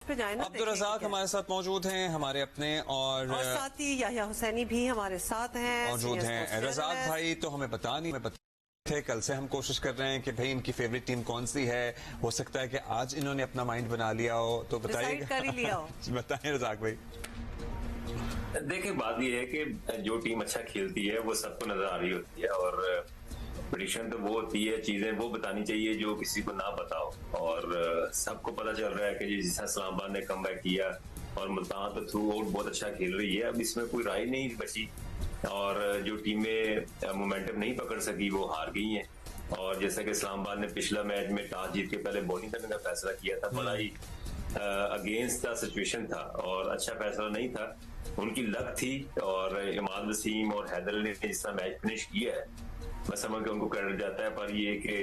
पे जाए ना। अब्दुल रज़ाक हमारे साथ मौजूद हैं, हमारे अपने और साथ ही याह्या हुसैनी भी हमारे साथ हैं, मौजूद हैं। रज़ाक भाई तो हमें पता नहीं, थे कल से हम कोशिश कर रहे हैं कि भाई इनकी फेवरेट टीम कौन सी है। हो सकता है कि आज इन्होंने अपना माइंड बना लिया हो, तो बताइए, कर ही लिया हो। बताएं रज़ाक भाई। देखिए, बात यह है कि जो टीम अच्छा खेलती है वो सबको नजर आ रही होती है, और प्रेडिक्शन तो वो होती है, चीजें वो बतानी चाहिए जो किसी को ना पता हो। और सबको पता चल रहा है कि जिस तरह इस्लामाबाद ने कमबैक किया और मुल्तान तो थ्रू आउट बहुत अच्छा खेल रही है। अब इसमें कोई राय नहीं बची, और जो टीमें मोमेंटम नहीं पकड़ सकी वो हार गई हैं। और जैसा कि इस्लामाबाद ने पिछला मैच में टॉस जीत के पहले बॉलिंग करने का फैसला किया था, बड़ा ही अगेंस्ट द सिचुएशन था और अच्छा फैसला नहीं था। उनकी लक थी, और इमाद वसीम और हैदर अली ने जिस तरह मैच फिनिश किया है, मैं समझ के उनको क्रेडिट जाता है। पर ये कि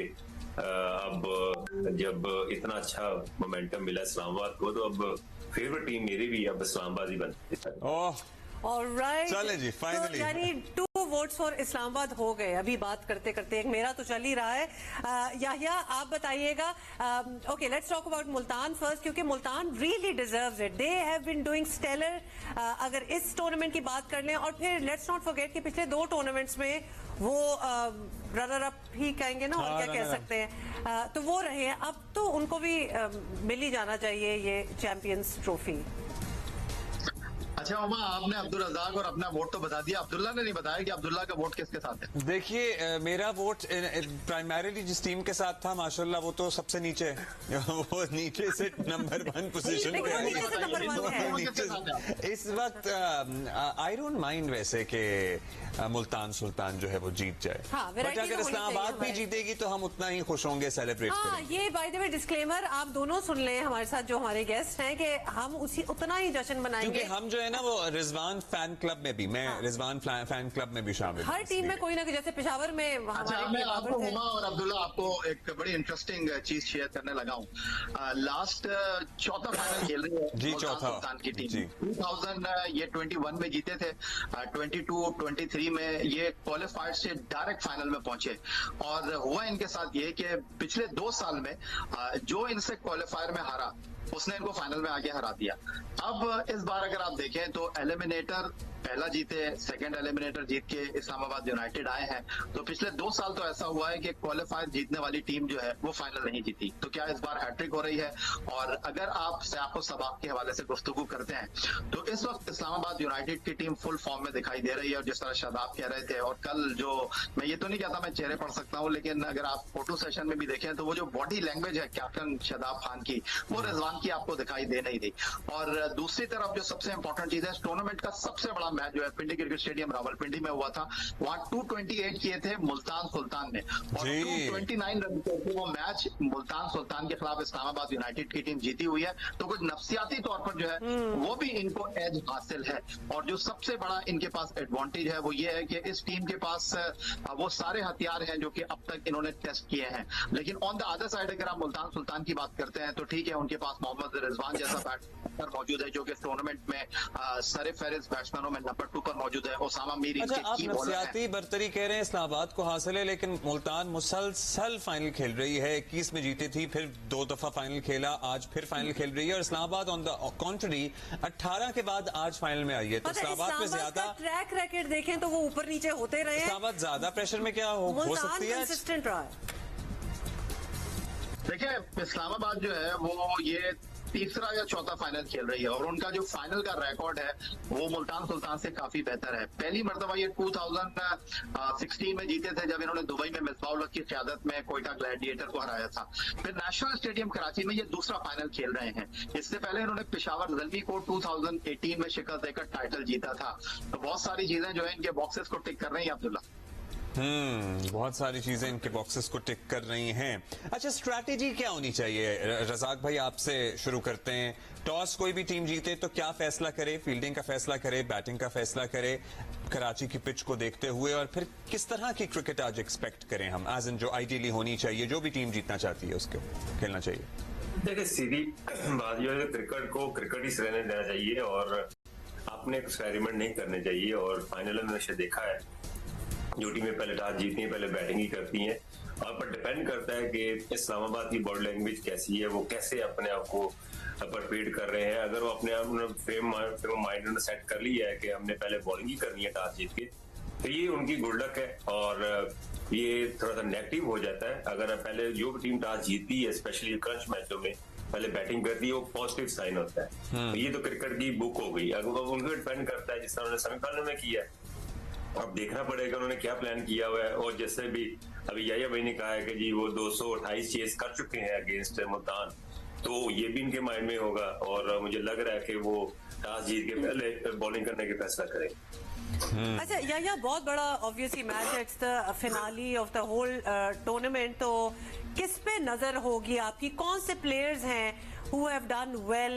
अब जब इतना अच्छा मोमेंटम मिला इस्लामाबाद को, तो अब फेवरेट टीम मेरी भी अब इस्लामाबाद ही बनती है। ऑलराइट, चले जी, फाइनली यानी 2 वोट्स फॉर इस्लामाबाद हो गए अभी बात करते करते। एक मेरा तो चल ही रहा है। याह्या, आप बताइएगा। Okay, let's talk about Multan first, क्योंकि Multan really deserves it. They have been doing stellar. अगर इस टूर्नामेंट की बात कर लें, और फिर लेट्स नॉट फॉरगेट कि पिछले 2 टूर्नामेंट्स में वो रनर अप ही कहेंगे ना, और क्या कह सकते हैं, तो वो रहे हैं। अब तो उनको भी मिल ही जाना चाहिए ये चैंपियंस ट्रॉफी। अच्छा उमा, आपने अब्दुल रज़ाक और अपना वोट तो बता दिया, अब्दुल्ला ने नहीं बताया कि अब्दुल्ला का वोट किसके साथ है। देखिए, मेरा वोट प्राइमरीली जिस टीम के साथ था, माशाल्लाह वो तो सबसे नीचे वो नीचे से नंबर 1 पोजीशन पे आई इस वक्त। आई डोंट माइंड वैसे कि मुल्तान सुल्तान जो है वो जीत जाए, बट अगर इस्लामाबाद भी जीतेगी तो हम उतना ही खुश होंगे, सेलिब्रेट करेंगे। ये बाय द वे डिस्क्लेमर आप दोनों सुन लें हमारे साथ जो हमारे गेस्ट हैं, कि हम उतना ही जश्न मनाएंगे, क्योंकि हम जो है ना वो रिजवान फैन क्लब में भी, मैं रिजवान फैन क्लब में भी शामिल, हर टीम में कोई ना कोई, जैसे पेशावर में। अच्छा, मैं आपको हुमा और अब्दुल्ला आपको एक बड़ी इंटरेस्टिंग चीज शेयर करने लगा हूँ। लास्ट चौथा फाइनल खेल रही है जी, चौथा सुल्तान की टीम। 2021 में जीते थे, 22-23 में ये क्वालिफाइड से डायरेक्ट फाइनल में पहुंचे। और हुआ इनके साथ ये कि पिछले 2 साल में जो इनसे क्वालिफायर में हारा, उसने इनको फाइनल में आगे हरा दिया। अब इस बार अगर आप देखें तो एलिमिनेटर पहला जीते, सेकंड एलिमिनेटर जीत के इस्लामाबाद यूनाइटेड आए हैं। तो पिछले 2 साल तो ऐसा हुआ है कि क्वालिफायर जीतने वाली टीम जो है वो फाइनल नहीं जीती। तो क्या इस बार हैट्रिक हो रही है? और अगर आप सियाको सबाक के हवाले से गुफ्तगू करते हैं तो इस वक्त इस्लामाबाद यूनाइटेड की टीम फुल फॉर्म में दिखाई दे रही है। और जिस तरह शादाब कह रहे थे, और कल जो, मैं ये तो नहीं कहता मैं चेहरे पढ़ सकता हूँ, लेकिन अगर आप फोटो सेशन में भी देखें तो वो जो बॉडी लैंग्वेज है कैप्टन शादाब खान की, वो रिजवान की आपको दिखाई दे नहीं दी। और दूसरी तरफ जो सबसे इंपॉर्टेंट चीज है, इस टूर्नामेंट का सबसे बड़ा मैच जो है पिंडी क्रिकेट स्टेडियम रावलपिंडी में हुआ था। वहां 228 किए थे मुल्तान सुल्तान ने, और 229 रन के वो मैच मुल्तान सुल्तान के खिलाफ इस्लामाबाद यूनाइटेड की टीम जीती हुई है। तो कुछ नफ्सियाती तौर पर जो है वो भी इनको एज हासिल है। और जो सबसे बड़ा इनके पास एडवांटेज है वो ये है कि इस टीम के पास वो सारे हथियार हैं जो कि अब तक इन्होंने टेस्ट किए हैं। लेकिन ऑन द अदर साइड अगर आप मुल्तान सुल्तान की बात करते हैं तो ठीक है, उनके पास मोहम्मद रिजवान जैसा बैट्समैन मौजूद है जो कि टूर्नामेंट में सरे फहरिस्त बैट्समैनों में नंबर 2 पर मौजूद है। ओसामा मीर अच्छा, आप नफ्सियाती बर्तरी कह रहे हैं, इस्लामाबाद को हासिल है, लेकिन मुल्तान मुसलसल फाइनल खेल रही है। 21 में जीती थी, फिर 2 दफा फाइनल खेला, आज फिर फाइनल खेल रही है। और इस्लामाबाद ऑन द कॉन्ट्री 18 के बाद आज फाइनल में आई है। तो इस्लामाबाद में ज्यादा ट्रैक रैकेट देखें तो वो ऊपर नीचे होते रहे। इस्लामाबाद ज्यादा प्रेशर में क्या हो सकती है? देखिए, इस्लामाबाद जो है वो ये तीसरा या चौथा फाइनल खेल रही है, और उनका जो फाइनल का रिकॉर्ड है वो मुल्तान सुल्तान से काफी बेहतर है। पहली मर्तबा ये 2016 में जीते थे जब इन्होंने दुबई में मिसबाह की क़यादत में कोयटा ग्लैडिएटर को हराया था। फिर नेशनल स्टेडियम कराची में ये दूसरा फाइनल खेल रहे हैं। इससे पहले इन्होंने पेशावर ज़ल्मी को 2018 में शिकस्त देकर टाइटल जीता था। तो बहुत सारी चीजें जो है इनके बॉक्सेस को टिक कर रही है अब्दुल्ला। बहुत सारी चीजें इनके बॉक्सेस को टिक कर रही हैं। अच्छा, स्ट्रैटेजी क्या होनी चाहिए? रज़ाक भाई आपसे शुरू करते हैं। टॉस कोई भी टीम जीते तो क्या फैसला करे? फील्डिंग का फैसला करे, बैटिंग का फैसला करे, कराची की पिच को देखते हुए? और फिर किस तरह की क्रिकेट आज एक्सपेक्ट करें हम, एज इन जो आइडियली होनी चाहिए, जो भी टीम जीतना चाहती है उसको खेलना चाहिए? देखिए, सीधी बात यह है, क्रिकेट को क्रिकेट ही रहने देना चाहिए और अपने एक्सपेरिमेंट नहीं करने चाहिए। और फाइनल में हमने देखा है जो टीमें पहले टॉस जीती हैं पहले बैटिंग ही करती हैं, और पर डिपेंड करता है कि इस्लामाबाद की बॉडी लैंग्वेज कैसी है, वो कैसे अपने आप को परपेड कर रहे हैं। अगर वो अपने आप फ्रेम माइंड में सेट कर लिया है कि हमने पहले बॉलिंग ही करनी है टॉस जीत के, तो ये उनकी गुड लक है और ये थोड़ा सा नेगेटिव हो जाता है। अगर पहले जो टीम टॉस जीतती है, स्पेशली क्रंच मैचों में पहले बैटिंग करती है, वो पॉजिटिव साइन होता है। तो ये तो क्रिकेट की बुक हो गई। अगर उनको डिपेंड करता है, जिस तरह उन्होंने सेमीफाइनल में किया है, अब देखना पड़ेगा उन्होंने क्या प्लान किया हुआ है। और जैसे भी अभी याया भाई ने कहा है कि जी वो 228 चेस कर चुके हैं अगेंस्ट मुल्तान, तो ये भी इनके माइंड में होगा और मुझे लग रहा है कि वो टॉस जीत के पहले बॉलिंग करने का फैसला करें। अच्छा या बहुत बड़ा ऑब्वियसली मैच है, it's the finale of the whole tournament, तो किस पे नजर होगी आपकी? कौन से प्लेयर्स हैं who have done well,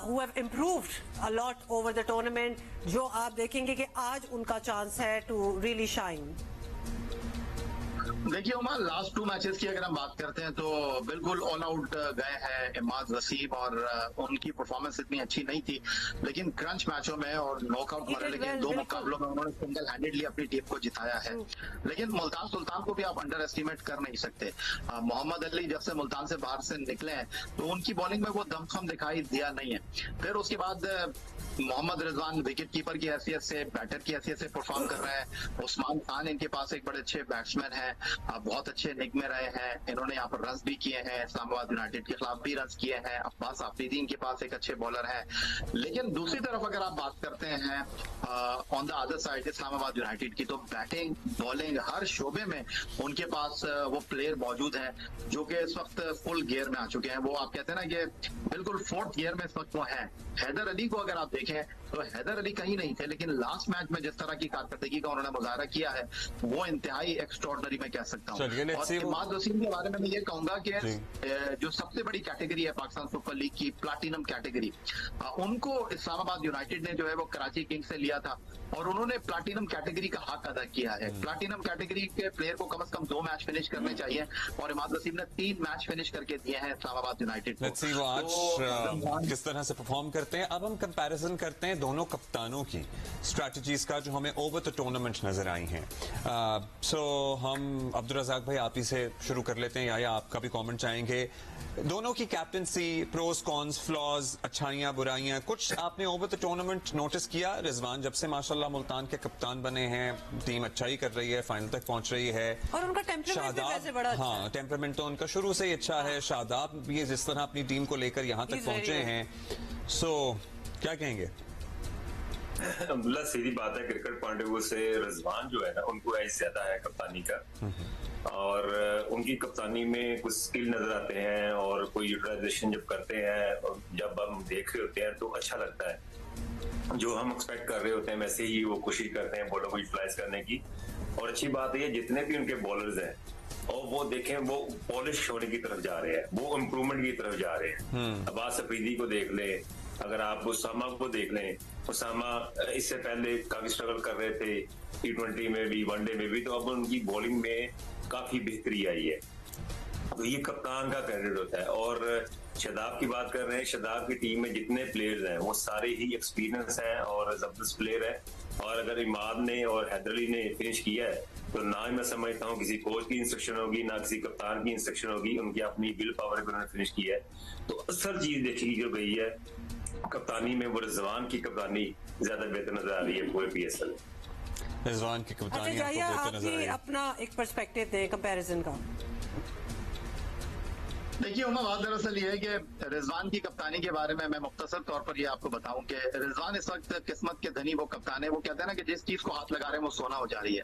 who have improved a lot over the tournament, जो आप देखेंगे कि आज उनका चांस है to really shine? देखिए उमर, लास्ट 2 मैचेस की अगर हम बात करते हैं तो बिल्कुल ऑल आउट गए हैं इमाद वसीम और उनकी परफॉर्मेंस इतनी अच्छी नहीं थी, लेकिन क्रंच मैचों में और नॉकआउट मरहले के 2 मुकाबलों में उन्होंने सिंगल हैंडेडली अपनी टीम को जिताया है। लेकिन मुल्तान सुल्तान को भी आप अंडर एस्टिमेट कर नहीं सकते। मोहम्मद अली जब से मुल्तान से बाहर से निकले हैं तो उनकी बॉलिंग में वो दमखम दिखाई दिया नहीं है। फिर उसके बाद मोहम्मद रिजवान विकेट कीपर की हैसियत से, बैटर की हैसियत से परफॉर्म कर रहे हैं। उस्मान खान इनके पास एक बड़े अच्छे बैट्समैन हैं, बहुत अच्छे निक में रहे हैं। इन्होंने यहाँ पर रन भी किए हैं, इस्लामाबाद यूनाइटेड के खिलाफ भी रन किए हैं। अब्बास आफरीदी इनके पास एक अच्छे बॉलर हैं। लेकिन दूसरी तरफ अगर आप बात करते हैं on the other side Islamabad United की, तो बैटिंग बॉलिंग हर शोबे में उनके पास वो प्लेयर मौजूद हैं जो कि इस वक्त फुल गियर में आ चुके हैं। वो आप कहते हैं ना कि बिल्कुल 4th गियर में इस वक्त वो हैं। हैदर अली को अगर आप देखें तो हैदर अली कहीं नहीं थे, लेकिन लास्ट मैच में जिस तरह की कारकर्दगी का उन्होंने मुजाहरा किया है वो इंतहाई एक्स्ट्राऑर्डिनरी मैं कह सकता हूँ। और इमाद वसीम के बारे में मैं ये कहूंगा कि जो सबसे बड़ी कैटेगरी है पाकिस्तान सुपर लीग की, प्लाटिनम कैटेगरी, उनको इस्लामाबाद यूनाइटेड ने जो है वो कराची किंग्स से लिया था और उन्होंने प्लाटिनम कैटेगरी का हक अदा किया है। प्लाटिनम कैटेगरी के प्लेयर को कम से कम 2 मैच फिनिश करने चाहिए और इमाद वसीम ने 3 मैच फिनिश करके दिए हैं इस्लामाबाद यूनाइटेड को। वो आज किस तरह से परफॉर्म करते हैं। अब हम कंपैरिजन करते हैं दोनों कप्तानों की स्ट्रैटेजीज का जो हमें ओवर द टूर्नामेंट नजर आई हैं। सो हम अब्दुल रज़ाक भाई आप ही से शुरू कर लेते हैं, या आपका भी कमेंट चाहेंगे। दोनों की कैप्टनसी, प्रोस कॉन्स, फ्लॉज, अच्छाइयां बुराइयां, कुछ आपने ओवर द टूर्नामेंट नोटिस किया? रिजवान जब से माशाल्लाह मुल्तान के कप्तान बने हैं, टीम अच्छा ही कर रही है, फाइनल तक पहुंच रही है। और उनका टेम्परामेंट भी वैसे बड़ा अच्छा है। हाँ, टेम्परामेंट तो उनका शुरू से ही अच्छा है। शादाब भी जिस तरह अपनी टीम को लेकर यहाँ तक पहुंचे हैं, सो क्या कहेंगे? अब्दुल्ला, सीधी बात है, क्रिकेट पॉइंट ऑफ व्यू से रिजवान जो है ना, उनको एज ज्यादा है कप्तानी का और उनकी कप्तानी में कुछ स्किल नजर आते हैं और कोई यूटिलाइजेशन जब करते हैं और जब हम देख रहे होते हैं तो अच्छा लगता है। जो हम एक्सपेक्ट कर रहे होते हैं वैसे ही वो कोशिश करते हैं बॉलर को यूटिलाइज करने की। और अच्छी बात है जितने भी उनके बॉलर्स हैं और वो देखें वो पॉलिश होने की तरफ जा रहे हैं, वो इम्प्रूवमेंट की तरफ जा रहे हैं। अब्बास अफरीदी को देख ले, अगर आप उसामा को देख लें, उसामा इससे पहले काफी स्ट्रगल कर रहे थे T20 में भी, वनडे में भी, तो अब उनकी बॉलिंग में काफी बेहतरी आई है। तो ये कप्तान का क्रेडिट होता है। और शादाब की बात कर रहे हैं, शादाब की टीम में जितने प्लेयर्स हैं वो सारे ही एक्सपीरियंस हैं और जबरदस्त प्लेयर है। और अगर इमाद ने और हैदर अली ने फिनिश किया है तो ना ही मैं समझता हूँ किसी कोच की इंस्ट्रक्शन होगी, ना किसी कप्तान की इंस्ट्रक्शन होगी, उनकी अपनी विल पावर पर उन्होंने फिनिश किया है। तो असल चीज देखी जो गई है कप्तानी में, वो रिजवान की कप्तानी ज्यादा बेहतर नजर आ रही है पूरे PSL। रिजवान की कप्तानी आपको बेहतर नजर आ रही है? अपना एक पर्सपेक्टिव दें कंपैरिजन का। देखिए उमा, बात दरअसल ये है कि रिजवान की कप्तानी के बारे में मैं मुख्तसर तौर पर ये आपको बताऊं कि रिजवान इस वक्त किस्मत के धनी वो कप्तान है। वो कहते हैं ना कि जिस चीज को हाथ लगा रहे हैं वो सोना हो जा रही है।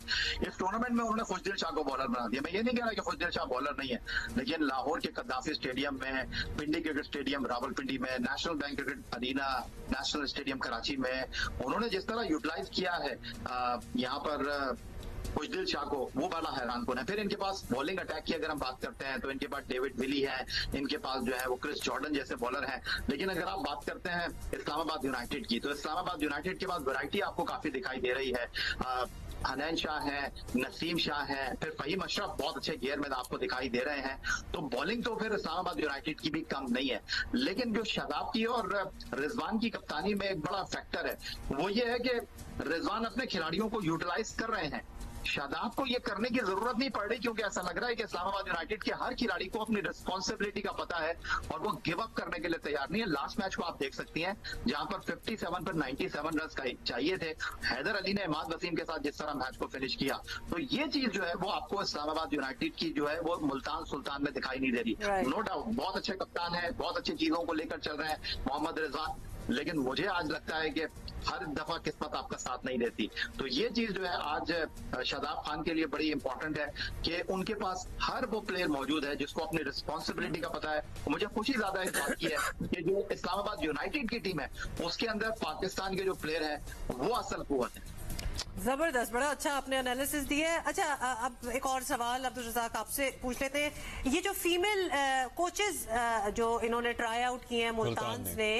इस टूर्नामेंट में उन्होंने खुशदिल शाह को बॉलर बना दिया। मैं ये नहीं कह रहा कि खुशदिल शाह बॉलर नहीं है, लेकिन लाहौर के कद्दाफी स्टेडियम में, पिंडी क्रिकेट स्टेडियम रावलपिंडी में, national bank cricket arena, national stadium Karachi में उन्होंने जिस तरह यूटिलाइज किया है यहाँ पर खुशदिल शाह को, वो बड़ा हैरान कौन है। फिर इनके पास बॉलिंग अटैक की अगर हम बात करते हैं तो इनके पास डेविड विली है, इनके पास जो है वो क्रिस जॉर्डन जैसे बॉलर हैं। लेकिन अगर आप बात करते हैं इस्लामाबाद यूनाइटेड की, तो इस्लामाबाद यूनाइटेड के पास वैरायटी आपको काफी दिखाई दे रही है। हनैन शाह है, नसीम शाह है, फिर फहीम अशरफ बहुत अच्छे गियर में आपको दिखाई दे रहे हैं। तो बॉलिंग तो फिर इस्लामाबाद यूनाइटेड की भी कम नहीं है। लेकिन जो शादाब की और रिजवान की कप्तानी में एक बड़ा फैक्टर है, वो ये है कि रिजवान अपने खिलाड़ियों को यूटिलाइज कर रहे हैं। शादाब को ये करने की जरूरत नहीं पड़ रही, क्योंकि ऐसा लग रहा है कि इस्लामाबाद यूनाइटेड के हर खिलाड़ी को अपनी रिस्पॉन्सिबिलिटी का पता है और वो गिव अप करने के लिए तैयार नहीं है। लास्ट मैच को आप देख सकती हैं जहां पर 57 पर 97 रन का चाहिए थे, हैदर अली ने इमाद वसीम के साथ जिस तरह मैच को फिनिश किया, तो ये चीज जो है वो आपको इस्लामाबाद यूनाइटेड की जो है वो मुल्तान सुल्तान में दिखाई नहीं दे रही। नो डाउट बहुत अच्छे कप्तान है, बहुत अच्छी चीजों को लेकर चल रहे हैं मोहम्मद रिजवान, लेकिन मुझे आज लगता है कि हर दफा किस्मत आपका साथ नहीं देती। तो ये चीज जो है आज शादाब खान के लिए बड़ी इंपॉर्टेंट है कि उनके पास हर वो प्लेयर मौजूद है जिसको अपनी रिस्पॉन्सिबिलिटी का पता है। मुझे खुशी ज्यादा इस बात की है कि जो इस्लामाबाद यूनाइटेड की टीम है उसके अंदर पाकिस्तान के जो प्लेयर है वो असल कुव्वत है। जबरदस्त, बड़ा अच्छा आपने एनालिसिस दिया है। अच्छा, अब एक और सवाल अब्दुल रज़ाक आपसे पूछ लेते हैं। ये जो फीमेल कोचेस जो इन्होंने ट्राई आउट किए हैं मुल्तान ने,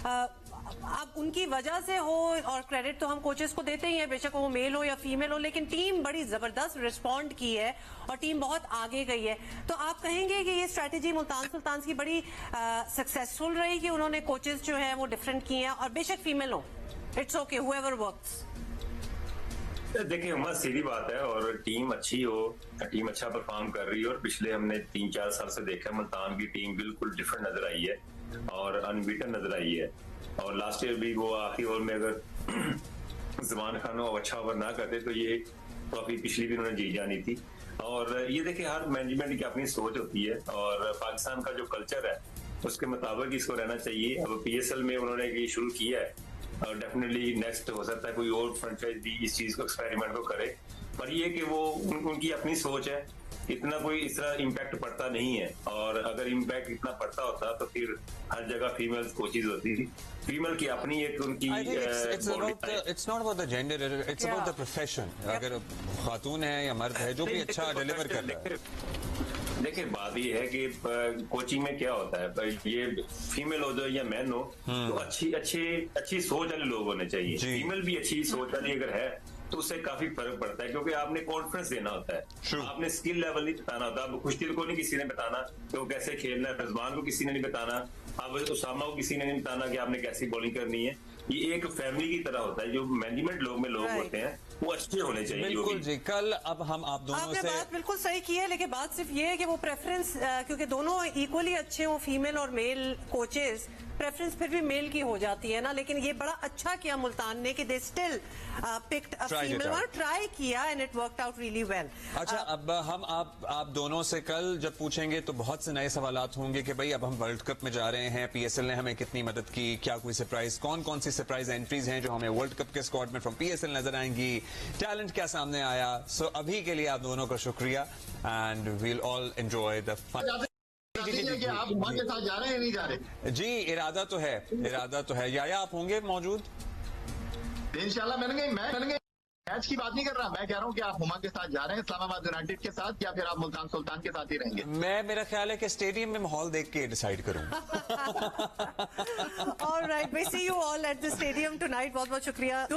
अब उनकी वजह से हो, और क्रेडिट तो हम कोचेस को देते ही हैं, बेशक वो मेल हो या फीमेल हो, लेकिन टीम बड़ी जबरदस्त रिस्पॉन्ड की है और टीम बहुत आगे गई है। तो आप कहेंगे कि ये स्ट्रैटेजी मुल्तान सुल्तान की बड़ी सक्सेसफुल रही कि उन्होंने कोचेस जो है वो डिफरेंट किए हैं, और बेशक फीमेल हो, इट्स ओके हुएवर वर्क्स। देखिए उम्र सीधी बात है, और टीम अच्छी हो, टीम अच्छा परफॉर्म कर रही है, और पिछले हमने 3-4 साल से देखा मुल्तान की टीम बिल्कुल डिफरेंट नजर आई है और अनबीटन नजर आई है। और लास्ट ईयर भी वो आखिरी ओवर में अगर जमान खान अच्छा ओवर ना करते तो ये ट्रॉफी पिछली भी उन्होंने जीत जानी थी। और ये देखिए हर मैनेजमेंट की अपनी सोच होती है, और पाकिस्तान का जो कल्चर है उसके मुताबिक इसको रहना चाहिए। अब PSL में उन्होंने ये शुरू किया है, और डेफिनेटली नेक्स्ट हो सकता है कोई और फ्रेंचाइज भी इस चीज को एक्सपेरिमेंट को करे, पर ये कि वो उनकी अपनी सोच है, इतना कोई इस तरह इम्पैक्ट पड़ता नहीं है। और अगर इम्पैक्ट इतना पड़ता होता तो फिर हर जगह फीमेल कोचेज होती थी। फीमेल की अपनी एक उनकी it's not about the gender, it's about the profession. अगर खातून है या मर्द है जो भी अच्छा डिलीवर कर रहा है। देखिए बात ये है कि कोचिंग में क्या होता है, ये फीमेल हो जाए या मैन हो, तो अच्छी सोच वाले लोग होने चाहिए। फीमेल भी अच्छी सोच वाली अगर है तो उससे काफी फर्क पड़ता है, क्योंकि आपने कॉन्फिडेंस देना होता है, आपने स्किल लेवल नहीं बताना होता। अब खुशदिल को नहीं किसी ने बताना कि वो कैसे खेलना है, रिजवान को किसी ने नहीं बताना, अब उसामा को किसी ने नहीं बताना कि आपने कैसी बॉलिंग करनी है। ये एक फैमिली की तरह होता है। जो मैनेजमेंट लोग में लोग होते हैं वो अच्छे होने चाहिए। बिल्कुल जी। कल अब हम आप दोनों आपने से बात बिल्कुल सही की है, लेकिन बात सिर्फ ये है कि वो प्रेफरेंस, क्योंकि दोनों इक्वली अच्छे हो, फीमेल और मेल कोचेस, प्रेफरेंस फिर भी मेल की हो जाती है ना। लेकिन ये बड़ा अच्छा किया मुल्तान ने कि they still picked a female और ट्राई किया and it worked out really well. अच्छा, अब हम आप दोनों से कल जब पूछेंगे तो बहुत से नए सवालात होंगे कि भाई अब हम वर्ल्ड कप में जा रहे हैं, PSL ने हमें कितनी मदद की, क्या कोई सरप्राइज, कौन सी सरप्राइज एंट्रीज हैं जो हमें वर्ल्ड कप के स्क्वाड में फ्रॉम PSL नजर आएंगी, टैलेंट क्या सामने आया। सो अभी के लिए आप दोनों का शुक्रिया and we'll all enjoy the fun. कि आप उमर के साथ जा रहे हैं या नहीं जा रहे? जी, इरादा तो है। या आप होंगे मौजूद इंशाल्लाह। मैंने मैच की बात नहीं कर रहा, मैं कह रहा हूँ कि आप हुमा के साथ जा रहे हैं इस्लामाबाद यूनाइटेड के साथ, या फिर आप मुल्तान सुल्तान के साथ ही रहेंगे? मेरा ख्याल है कि स्टेडियम में माहौल देख के डिसाइड करूंगा। Alright, we see you all at the stadium tonight. बहुत बहुत शुक्रिया।